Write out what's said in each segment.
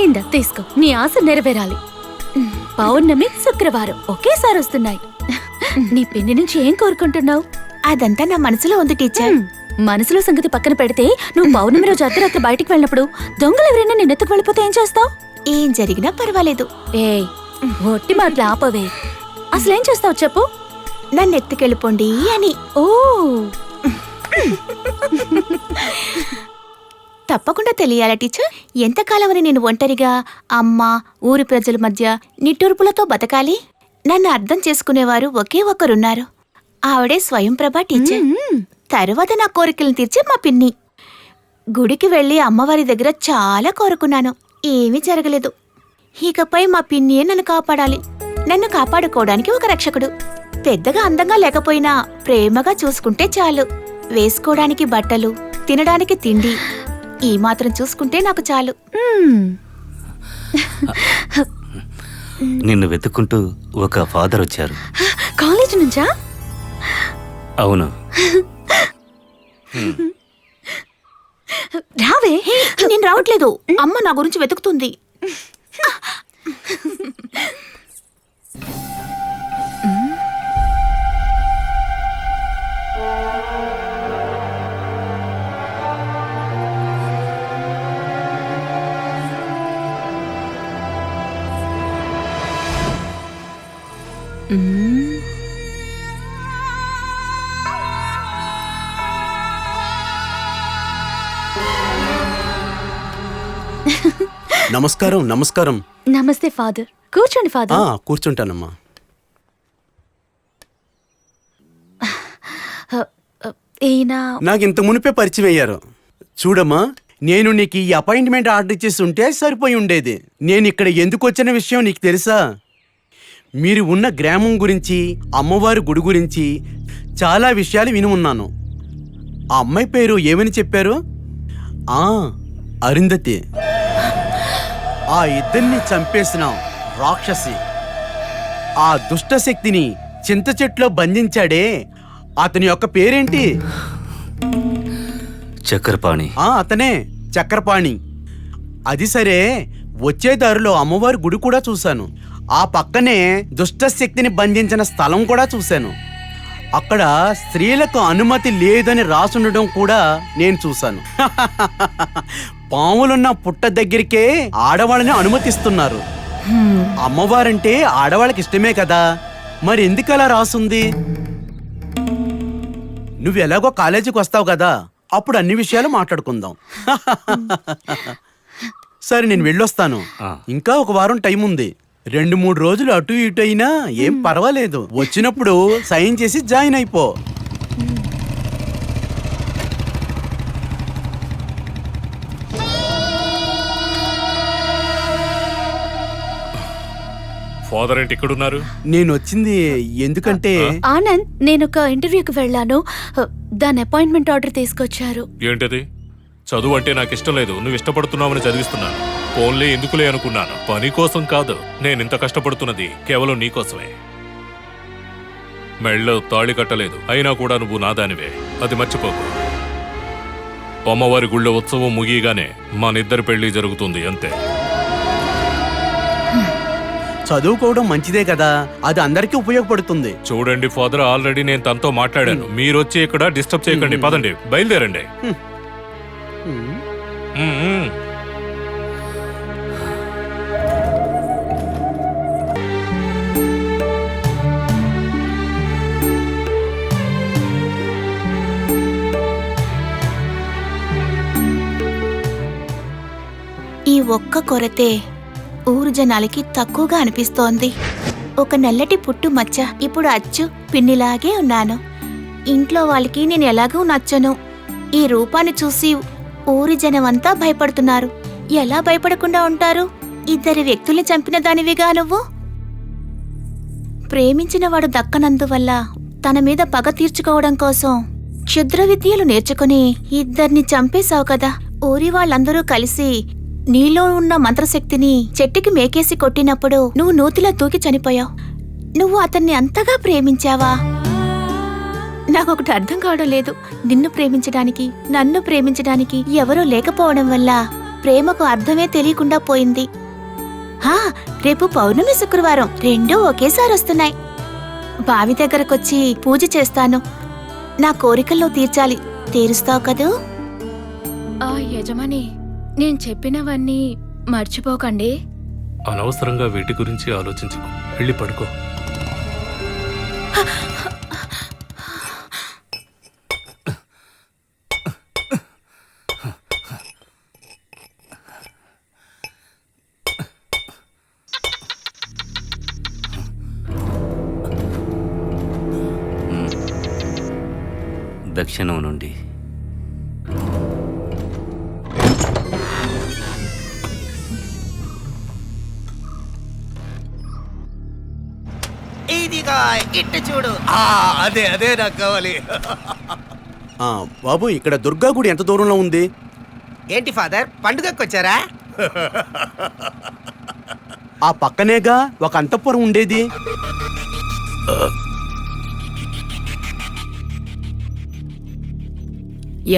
ఇందా తీసుకో, నీ ఆశ నెరవేరాలి. పౌర్ణమి శుక్రవారం ఒకేసారి వస్తున్నాయి. నీ పిన్ని నుంచి ఏం కోరుకుంటున్నావు? అదంతా నా మనసులో ఉంది టీచర్. మనసులో సంగతి పక్కన పెడితే నువ్వు పౌర్ణమి రోజు అర్ధరాత్రి బయటికి వెళ్ళినప్పుడు దొంగలు ఎవరైనా నిన్నెత్తుకు వెళ్ళిపోతే ఏం చేస్తావు? ఏం జరిగినా పర్వాలేదు. ఏయ్, ఒట్టి మాటలు ఆపవే. అసలేం చేస్తావు చెప్పు? నన్ను ఎత్తుకెళ్ళిపోండి అని. ఓ, తప్పకుండా తెలియాలా టీచర్? ఎంతకాలమని నేను ఒంటరిగా అమ్మ ఊరి ప్రజల మధ్య నిట్టూర్పులతో బతకాలి? నన్ను అర్థం చేసుకునేవారు ఒకే ఒక్కరున్నారు. ఆవిడే స్వయంప్రభ టీచర్. తరువాత నా కోరికలను తీర్చే మా పిన్ని. గుడికి వెళ్లి అమ్మవారి దగ్గర చాలా కోరుకున్నాను, ఏమీ జరగలేదు. ఇకపై మా పిన్నియే నన్ను కాపాడాలి. నన్ను కాపాడుకోవడానికి ఒక రక్షకుడు. పెద్దగా అందంగా లేకపోయినా ప్రేమగా చూసుకుంటే చాలు. వేసుకోవడానికి బట్టలు, తినడానికి తిండి, ఈ మాత్రం చూసుకుంటే నాకు చాలు. నిన్ను వెతుక్కుంటూ ఒక ఫాదర్ వచ్చారు. కాలేజ్ నుంచా? అవును. రావే. నేను రావట్లేదు, అమ్మ నా గురించి వెతుకుతుంది. నమస్కారం. నమస్కారం. నమస్తే ఫాదర్. కూర్చోండి ఫాదర్. కూర్చుంటానమ్మా. ఈయన నాకు ఇంత మునిపే పరిచయం అయ్యారు. చూడమ్మా, నేను నీకు ఈ అపాయింట్మెంట్ ఆర్డర్ ఇచ్చేసి ఉంటే సరిపోయి ఉండేది. నేను ఇక్కడ ఎందుకు వచ్చిన విషయం నీకు తెలుసా? మీరు ఉన్న గ్రామం గురించి, అమ్మవారి గుడి గురించి చాలా విషయాలు విని ఉన్నాను. ఆ అమ్మాయి పేరు ఏమని చెప్పారు? అరుంధతి. ఆ ఇద్దరిని చంపేసిన రాక్షసి, ఆ దుష్టశక్తిని చింత చెట్లో బంధించాడే, అతని యొక్క పేరేంటి? చక్రపాణి. అతనే, చక్రపాణి. అది సరే, వచ్చే దారిలో అమ్మవారి గుడి కూడా చూశాను. ఆ పక్కనే దుష్టశక్తిని బంధించిన స్థలం కూడా చూశాను. అక్కడ స్త్రీలకు అనుమతి లేదని రాసుండడం కూడా నేను చూశాను. పాములున్న పుట్ట దగ్గరికే ఆడవాళ్ళని అనుమతిస్తున్నారు. అమ్మవారంటే ఆడవాళ్ళకి ఇష్టమే కదా, మరి ఎందుకు అలా రాసుంది? నువ్వు ఎలాగో కాలేజీకి వస్తావు కదా, అప్పుడు అన్ని విషయాలు మాట్లాడుకుందాం. సరే, నేను వెళ్ళొస్తాను. ఇంకా ఒక వారం టైం ఉంది. 2-3 రోజులు అటు ఇటు అయినా ఏం పర్వాలేదు. వచ్చినప్పుడు సైన్ చేసి జాయిన్ అయిపో. ఫాదర్ ఏంటి ఇక్కడున్నారు? నేను వచ్చింది ఎందుకంటే ఆనంద్, నేను ఒక ఇంటర్వ్యూకి వెళ్ళాను. దాని అపాయింట్మెంట్ ఆర్డర్ తీసుకొచ్చారు. ఏంటది? చదువు అంటే నాకు ఇష్టం లేదు, నువ్వు ఇష్టపడుతున్నావని చదివిస్తున్నాను. ఓన్లీ ఎందుకులే అనుకున్నాను, పని కోసం కాదు. నేను ఇంత కష్టపడుతున్నది కేవలం నీకోసమే. మెళ్ళో తాళి కట్టలేదు, అయినా కూడా నువ్వు నాదానివే, అది మర్చిపోకు. అమ్మవారి గుళ్ళో ఉత్సవం ముగియగానే మనిద్దరి పెళ్లి జరుగుతుంది, అంతే. చదువుకోవడం మంచిదే కదా, అది అందరికీ ఉపయోగపడుతుంది. చూడండి ఫాదర్, ఆల్రెడీ నేను తనతో మాట్లాడాను. మీరొచ్చి ఇక్కడ డిస్టర్బ్ చేయకండి. పదండి, బయలుదేరండి. ఈ ఒక్క కొరతే ఊరు జనాలకి తక్కువగా అనిపిస్తోంది. ఒక నల్లటి పుట్టు మచ్చ. ఇప్పుడు అచ్చు పిన్నిలాగే ఉన్నాను. ఇంట్లో వాళ్ళకి నేను ఎలాగూ నచ్చను. ఈ రూపాన్ని చూసి ఊరి జనమంతా భయపడుతున్నారు. ఎలా భయపడకుండా ఉంటారు? 2 వ్యక్తుల్ని చంపిన దానివిగా నువ్వు. ప్రేమించిన వాడు దక్కనందువల్ల తన మీద పగ తీర్చుకోవడం కోసం క్షుద్ర విద్యలు నేర్చుకుని 2 చంపేశావు కదా. ఊరి వాళ్ళందరూ కలిసి నీలో ఉన్న మంత్రశక్తిని చెట్టుకి మేకేసి కొట్టినప్పుడు నువ్వు నూతిలో దూకి చనిపోయావు. నువ్వు అతన్ని అంతగా ప్రేమించావా? నాకొకటి అర్థం కావడం లేదు. నిన్ను ప్రేమించడానికి, నన్ను ప్రేమించడానికి ఎవరూ లేకపోవడం వల్ల ప్రేమకు అర్థమే తెలియకుండా పోయింది. హా, రేపు పౌర్ణమి శుక్రవారం రెండూ ఒకేసారి వస్తున్నాయి. బావి దగ్గరకొచ్చి పూజ చేస్తాను. నా కోరికల్లో తీర్చాలి. తీరుస్తావు కదూ? ఆ యజమాని, నేను చెప్పినవన్నీ మర్చిపోకండి. అనవసరంగా వీటి గురించి ఆలోచించుకో. వెళ్ళి పడుకో. దక్షిణం నుండి ఇదిగా ఇట్టు చూడు. అదే అదే నాకు కావాలి. బాబు, ఇక్కడ దుర్గా గుడి ఎంత దూరంలో ఉంది? ఏంటి ఫాదర్, పండుగకి వచ్చారా? ఆ పక్కనేగా ఒక అంతఃపురం ఉండేది.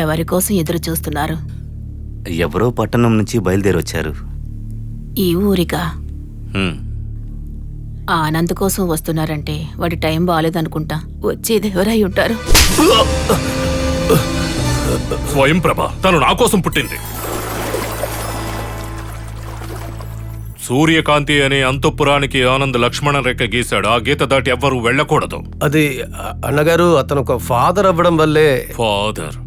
ఎవరి కోసం ఎదురు చూస్తున్నారు? ఎవరో పట్టణం నుంచి బయలుదేరి వచ్చారు. ఈ ఊరికా? హ్మ్. ఆనంద్ కోసం వస్తున్నారంటే వాడి టైం బాగాలేదనుకుంటా. వచ్చేది ఎవరై ఉంటారు? స్వయం ప్రభ తను నా కోసం పుట్టింది. సూర్యకాంతి అనే అంతఃపురానికి ఆనంద్ లక్ష్మణ రేఖ గీశాడు. ఆ గీత దాటి ఎవ్వరూ వెళ్ళకూడదు. అది అన్నగారు, అతను ఒక ఫాదర్ అవ్వడం వల్లే. ఫాదర్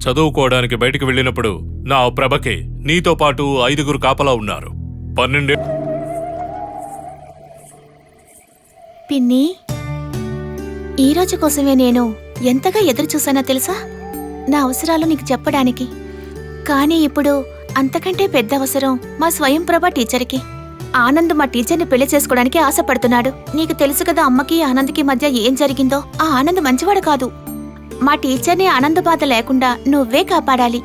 చదువుకోవడానికి బయటికి వెళ్ళినప్పుడు నా ప్రభకి నీతో పాటు 5 కాపలా ఉన్నారు. 12 పిన్ని, ఈ రోజు కోసమే నేను ఎంతగా ఎదురు చూసానో తెలుసా? నా అవసరాలు నీకు చెప్పడానికి. కానీ ఇప్పుడు అంతకంటే పెద్ద అవసరం మా స్వయం ప్రభ టీచర్కి. ఆనంద్ మా టీచర్ని పెళ్లి చేసుకోవడానికి ఆశపడుతున్నాడు. నీకు తెలుసు కదా అమ్మకి ఆనంద్కి మధ్య ఏం జరిగిందో. ఆ ఆనంద్ మంచివాడు కాదు. మా టీచర్ని ఆనంద బాధ లేకుండా నువ్వే కాపాడాలి.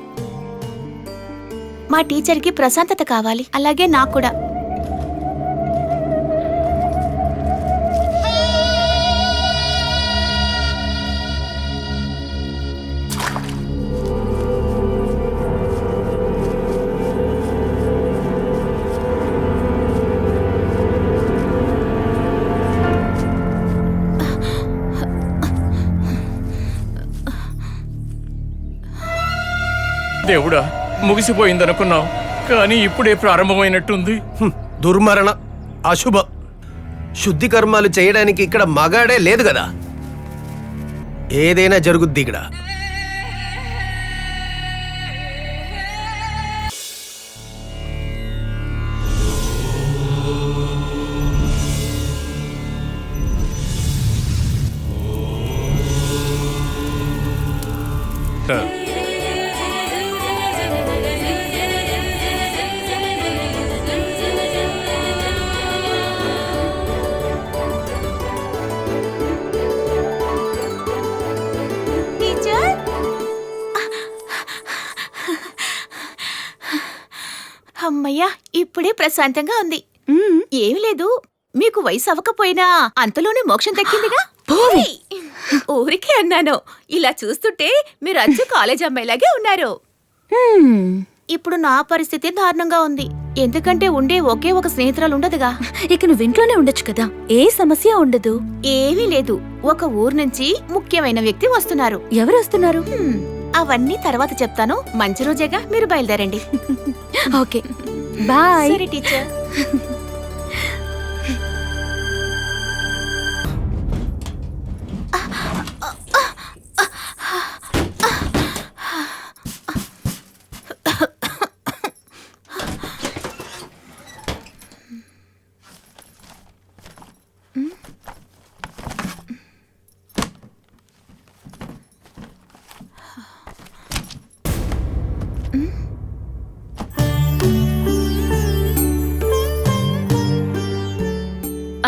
మా టీచర్కి ప్రశాంతత కావాలి, అలాగే నాకు కూడా. దేవుడా, ముగిసిపోయిందనుకున్నావు, కానీ ఇప్పుడే ప్రారంభమైనట్టుంది. దుర్మరణ, అశుభ శుద్ధి కర్మాలు చేయడానికి ఇక్కడ మగాడే లేదు కదా. ఏదైనా జరుగుద్ది ఇక్కడ. అమ్మయ్యా, ఇప్పుడే ప్రశాంతంగా ఉంది. ఏమి లేదు, మీకు వయసు అవ్వకపోయినా అంతలోనే మోక్షం దక్కిందిగా. ఊరికే అన్నాను. ఇలా చూస్తుంటే మీరు అచ్చు కాలేజ్ అమ్మాయిలాగే ఉన్నారు. ఇప్పుడు నా పరిస్థితి దారుణంగా ఉంది. ఎందుకంటే ఉండే ఒకే ఒక స్నేహితురాలు ఉండదుగా. ఇక నువ్వు ఇంట్లోనే ఉండొచ్చు కదా, ఏ సమస్య ఉండదు. ఏమీ లేదు, ఒక ఊరు నుంచి ముఖ్యమైన వ్యక్తి వస్తున్నారు. ఎవరు వస్తున్నారు? అవన్నీ తర్వాత చెప్తాను. మంచి రోజేగా, మీరు బయలుదేరండి. Okay, bye. సరే టీచర్.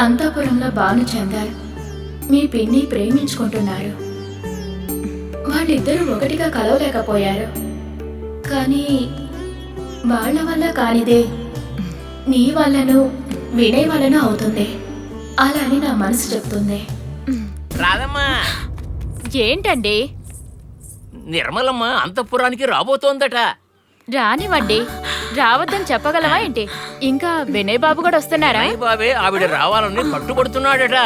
అంతఃపురంలో భానుచందర్ మీ పిన్ని ప్రేమించుకుంటున్నారు. వాళ్ళిద్దరూ ఒకటిగా కలవలేకపోయారు. కానీ వాళ్ళ వల్ల కానిదే నీ వల్లను వినయ్ వలన అవుతుంది. అలా అని నా మనసు చెప్తుంది. రాదమ్మా, ఏంటండి? నిర్మలమ్మ అంతఃపురానికి రాబోతోందట. రానివ్వండి, రావద్దని చెప్పగలవా ఏంటి? ఇంకా వినయ్ బాబు కూడా వస్తున్నారా? అయ్య బాబే ఆవిడ రావాలని పట్టుబడుతున్నాడట.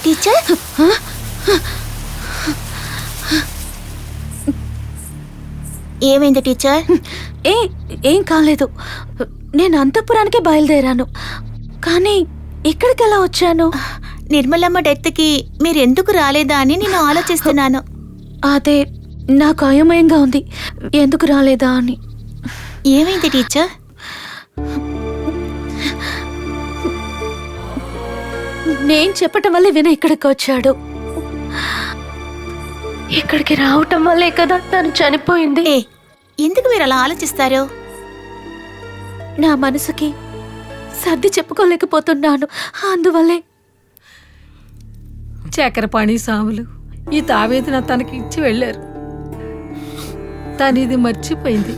టీచర్ ఏమైంది టీచర్? ఏం కాలేదు. నేను అంతఃపురానికి బయలుదేరాను, కానీ ఇక్కడికి ఎలా వచ్చాను? నిర్మలమ్మ డెత్కి మీరెందుకు రాలేదా అని నేను ఆలోచిస్తున్నాను. అదే నాకు అయోమయంగా ఉంది, ఎందుకు రాలేదా అని. ఏమైంది టీచర్? నేను చెప్పటం వల్లే వినయ్ ఇక్కడికి వచ్చాడు. ఇక్కడికి రావటం వల్లే కదా తను చనిపోయింది. ఎందుకు మీరు అలా ఆలోచిస్తారు? నా మనసుకి సర్ది చెప్పుకోలేకపోతున్నాను, అందువల్లే. చక్రపాణి సాములు ఈ తావేదిన తనకి ఇచ్చి వెళ్ళారు. తను ఇది మర్చిపోయింది.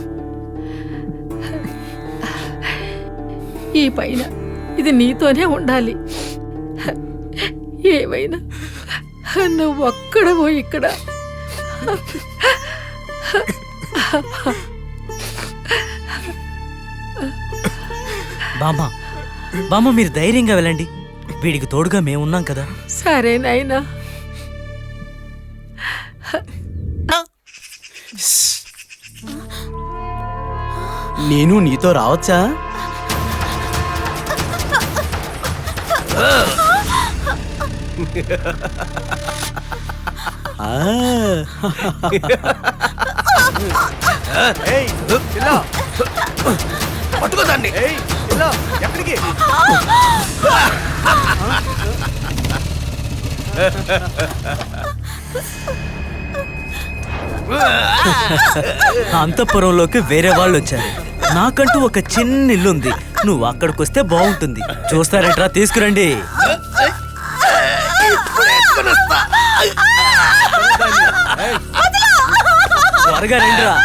ఈ పైన ఇది నీతోనే ఉండాలి. ఏమైనా నువ్వు ఒక్కడవో ఇక్కడ. బామ్మ మీరు ధైర్యంగా వెళ్ళండి, వీడికి తోడుగా మేమున్నాం కదా. సరే నాయనా. నేను నీతో రావచ్చా? పట్టుకోదాన్ని. ఎక్కడికి? అంతఃపురంలోకి వేరే వాళ్ళు వచ్చారు. నాకంటూ ఒక చిన్న ఇల్లు ఉంది. నువ్వు అక్కడికి వస్తే బాగుంటుంది. చూస్తారేట్రా, తీసుకురండి. త్వరగా రండిరా.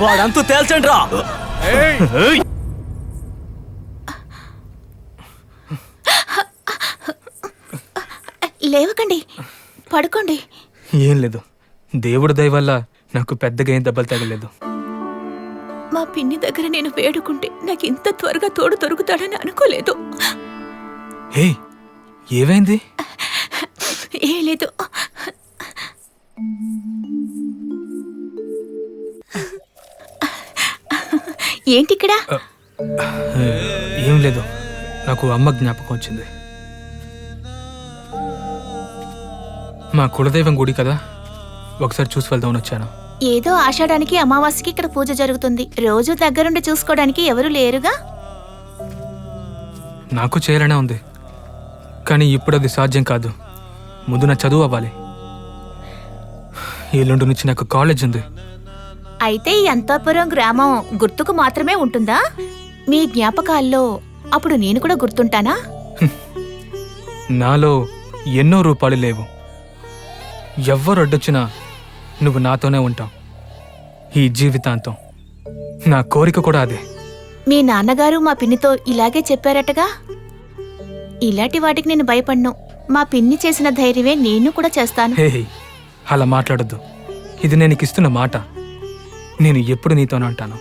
వాడంతా తేల్చండి రా. లేవకండి, పడుకోండి. ఏం లేదు, దేవుడి దయ వల్ల నాకు పెద్దగా ఏం దెబ్బలు తగలేదు. మా పిన్ని దగ్గర నేను వేడుకుంటే నాకు ఇంత త్వరగా తోడు దొరుకుతాడని అనుకోలేదు. హే, ఏమైంది? ఏ లేదు. ఏంటి ఇక్కడ? ఏం లేదు, నాకు అమ్మ జ్ఞాపకం వచ్చింది. మా కులదైవం గుడి కదా, ఒకసారి చూసి వెళ్దామని వచ్చాను. ఏదో ఆషాఢానికి అమావాస్యకి ఇక్కడ పూజ జరుగుతుంది. రోజు దగ్గరుండి చూసుకోవడానికి ఎవరు లేరుగా. నాకు చేయాలనే ఉంది, కానీ ఇప్పుడు అది సాధ్యం కాదు. ముందు నా చదువు అవ్వాలి. ఎల్లుండి నుంచి నాకు కాలేజ్ ఉంది. అయితే ఈ అంతాపురం గ్రామం గుర్తుకు మాత్రమే ఉంటుందా? మీ జ్ఞాపకాల్లో అప్పుడు నేను కూడా గుర్తుంటానా? నాలో ఎన్నో రూపాలు లేవు. ఎవ్వరు అడ్డొచ్చినా నువ్వు నాతోనే ఉంటావు ఈ జీవితాంతం. నా కోరిక కూడా అదే. మీ నాన్నగారు మా పిన్నితో ఇలాగే చెప్పారటగా. ఇలాంటి వాటికి నేను భయపడ్ను. మా పిన్ని చేసిన ధైర్యమే నేను కూడా చేస్తాను. హే, అలా మాట్లాడొద్దు. ఇది నేను నీకు ఇస్తున్న మాట. నేను ఎప్పుడు నీతోనే ఉంటాను.